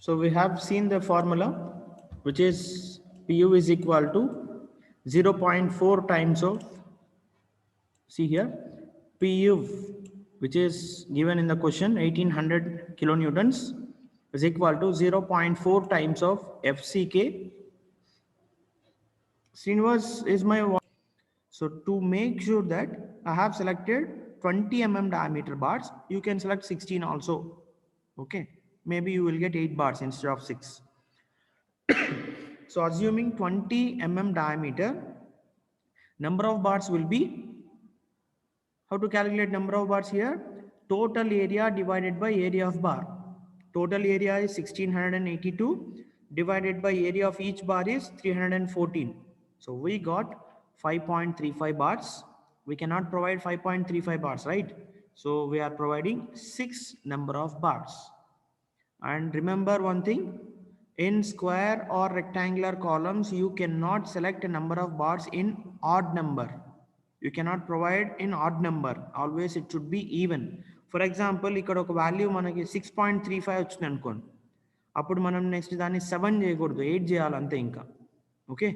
So we have seen the formula, which is PU is equal to 0.4 times of, see here, PU, which is given in the question 1800 kilonewtons, is equal to 0.4 times of FCK. Srinivas is my one. So to make sure that I have selected 20 diameter bars, you can select 16 also. Okay, maybe you will get 8 bars instead of 6. So assuming 20 diameter, number of bars will be, how to calculate number of bars here? Total area divided by area of bar. Total area is 1682 divided by area of each bar is 314. So we got 5.35 bars. We cannot provide 5.35 bars, right? So we are providing 6 number of bars. And remember one thing, in square or rectangular columns, you cannot select a number of bars in odd number. You cannot provide in odd number. Always it should be even. For example, ఇక్కడ ఒక value మనకి 6.35 వచ్చింది అనుకోండి, అప్పుడు మనం next దాన్ని 7 చేయకూడదు, 8 చేయాలి అంతే ఇంకా. Okay,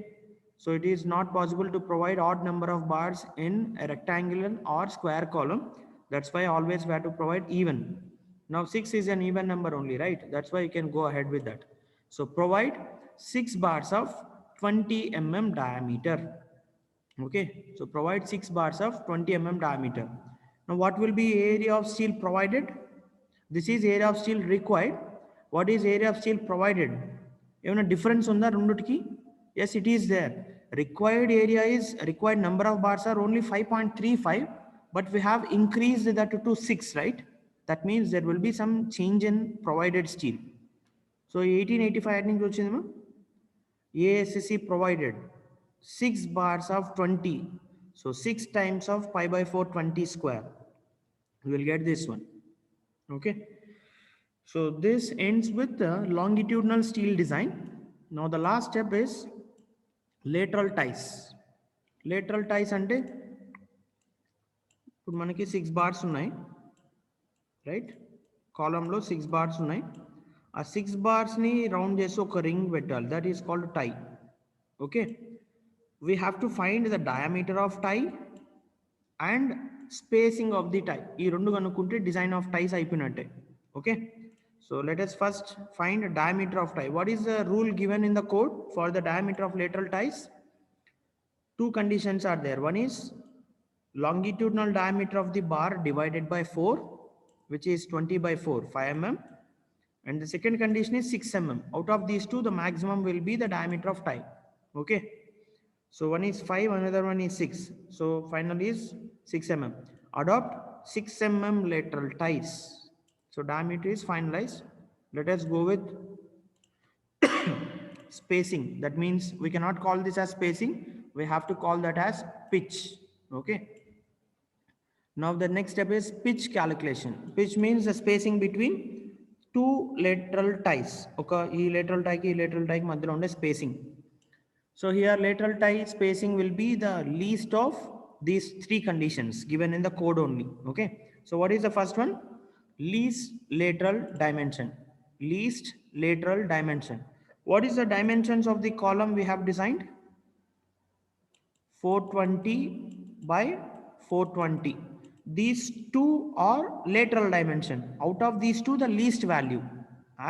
so it is not possible to provide odd number of bars in a rectangular or square column. That's why always we have to provide even. Now 6 is an even number only, right? That's why you can go ahead with that. So provide 6 bars of 20 diameter. Okay, so provide 6 bars of 20 diameter. Now what will be area of steel provided? This is area of steel required. What is area of steel provided? Even a difference on the rundutki? Yes, it is there. Required area is, required number of bars are only 5.35, but we have increased that to 6, right? That means there will be some change in provided steel. So 1885 adding to ASC provided 6 bars of 20. So 6 times of pi by 4 20 square. You will get this one. Okay. So this ends with the longitudinal steel design. Now the last step is lateral ties. Lateral ties అంటే ఇప్పుడు మనకి 6 bars ఉన్నాయి, right? కాలంలో 6 bars ఉన్నాయి. ఆ 6 bars ని round చేసి ఒక రింగ్ పెట్టాలి. That is called tie. Okay, we have to find the diameter of tie and spacing of the tie. ఈ రెండు కనుక్కుంటే డిజైన్ ఆఫ్ టైస్ అయిపోయినట్టే. Okay, so let us first find diameter of tie. What is the rule given in the code for the diameter of lateral ties? Two conditions are there. One is longitudinal diameter of the bar divided by 4, which is 20 by 4, 5 mm, and the second condition is 6 mm. Out of these two, the maximum will be the diameter of tie. Okay, so one is 5, another one is 6. So final is 6 mm. Adopt 6 mm lateral ties. So diameter is finalized. Let us go with spacing. That means we cannot call this as spacing. We have to call that as pitch. Okay. Now the next step is pitch calculation. Pitch means the spacing between two lateral ties. Okay, e lateral tie ki lateral tie ki madhyalo unde spacing. So here lateral tie spacing will be the least of these 3 conditions given in the code only. Okay, so what is the first one? Least lateral dimension. Least lateral dimension. What is the dimensions of the column we have designed? 420 by 420. These two are lateral dimension. Out of these two, the least value,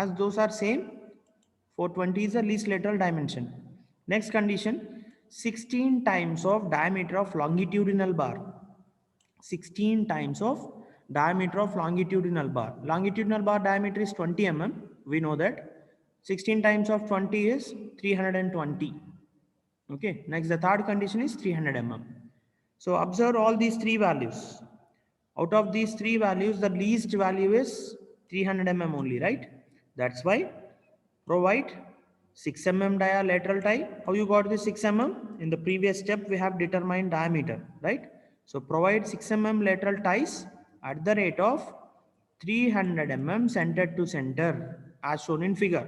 as those are same, 420 is the least lateral dimension. Next condition, 16 times of diameter of longitudinal bar. 16 times of diameter of longitudinal bar. Longitudinal bar diameter is 20 mm. We know that. 16 times of 20 is 320. Okay, next the third condition is 300 mm. So observe all these 3 values. Out of these 3 values, the least value is 300 mm only, right? That's why provide 6 mm dia lateral tie. How you got this 6 mm? In the previous step, we have determined diameter, right? So provide 6 mm lateral ties at the rate of 300 mm center to center as shown in figure.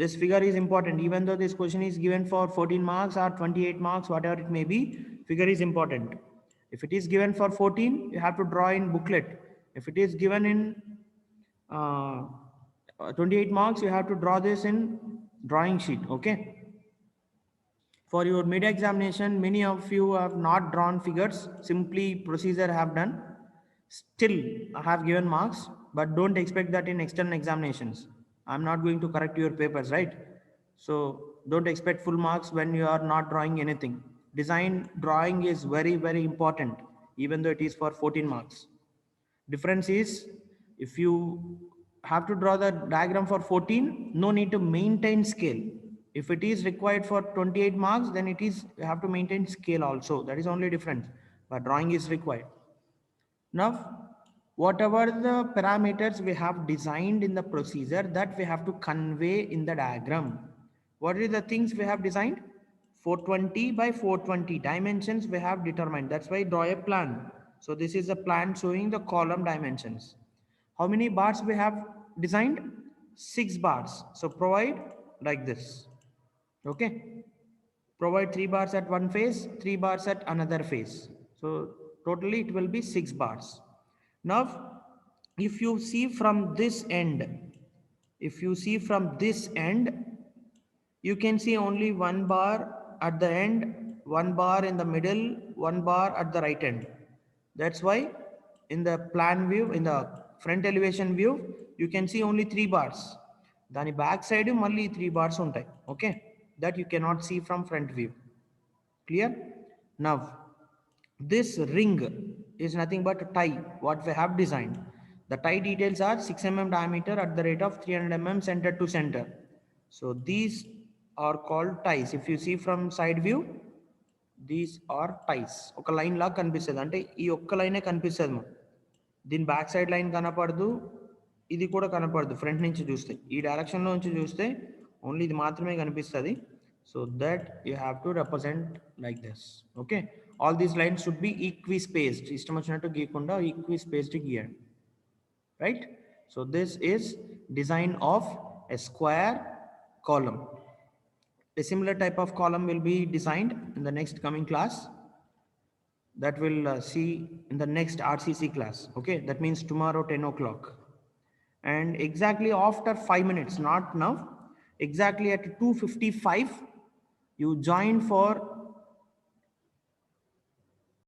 This figure is important. Even though this question is given for 14 marks or 28 marks, whatever it may be, figure is important. If it is given for 14, you have to draw in booklet. If it is given in 28 marks, you have to draw this in drawing sheet. Okay. For your mid examination, many of you have not drawn figures, simply procedure have done. Still, I have given marks, but don't expect that in external examinations. I'm not going to correct your papers, right? So don't expect full marks when you are not drawing anything. Design drawing is very, very important, even though it is for 14 marks. Difference is, if you have to draw the diagram for 14, no need to maintain scale. If it is required for 28 marks, then it is, you have to maintain scale also. That is only difference, but drawing is required. Now, whatever the parameters we have designed in the procedure, that we have to convey in the diagram. What are the things we have designed? 420 by 420 dimensions we have determined. That's why draw a plan. So this is a plan showing the column dimensions. How many bars we have designed? 6 bars. So provide like this. Okay. Provide 3 bars at one face, 3 bars at another face. So totally it will be 6 bars. Now, if you see from this end, if you see from this end, you can see only 1 bar at the end, 1 bar in the middle, 1 bar at the right end. That's why in the plan view, in the front elevation view, you can see only 3 bars. Dani back side malli 3 bars untai. Okay, that you cannot see from front view. Clear? Now, this ring is nothing but a tie, what we have designed. The tie details are 6 mm diameter at the rate of 300 mm center to center. So these are called ties. If you see from side view, these are ties. ఒక line లాగా కనిపిస్తుంది, అంటే ఈ ఒక్క లైనే కనిపిస్తుంది. దీని back side line కనపడదు, ఇది కూడా కనపడదు. ఫ్రంట్ నుంచి చూస్తే, ఈ డైరెక్షన్లో నుంచి చూస్తే ఓన్లీ ఇది మాత్రమే కనిపిస్తుంది. So that you have to represent like this. Okay, all these lines should be equi spaced. ఇష్టం వచ్చినట్టు గీయకుండా ఈక్వి స్పేస్డ్ గీయండి. Right? So this is design of a square column. A similar type of column will be designed in the next coming class, that will see in the next RCC class. Okay, that means tomorrow 10 o'clock. And exactly after 5 minutes, not now, exactly at 2:55, you join for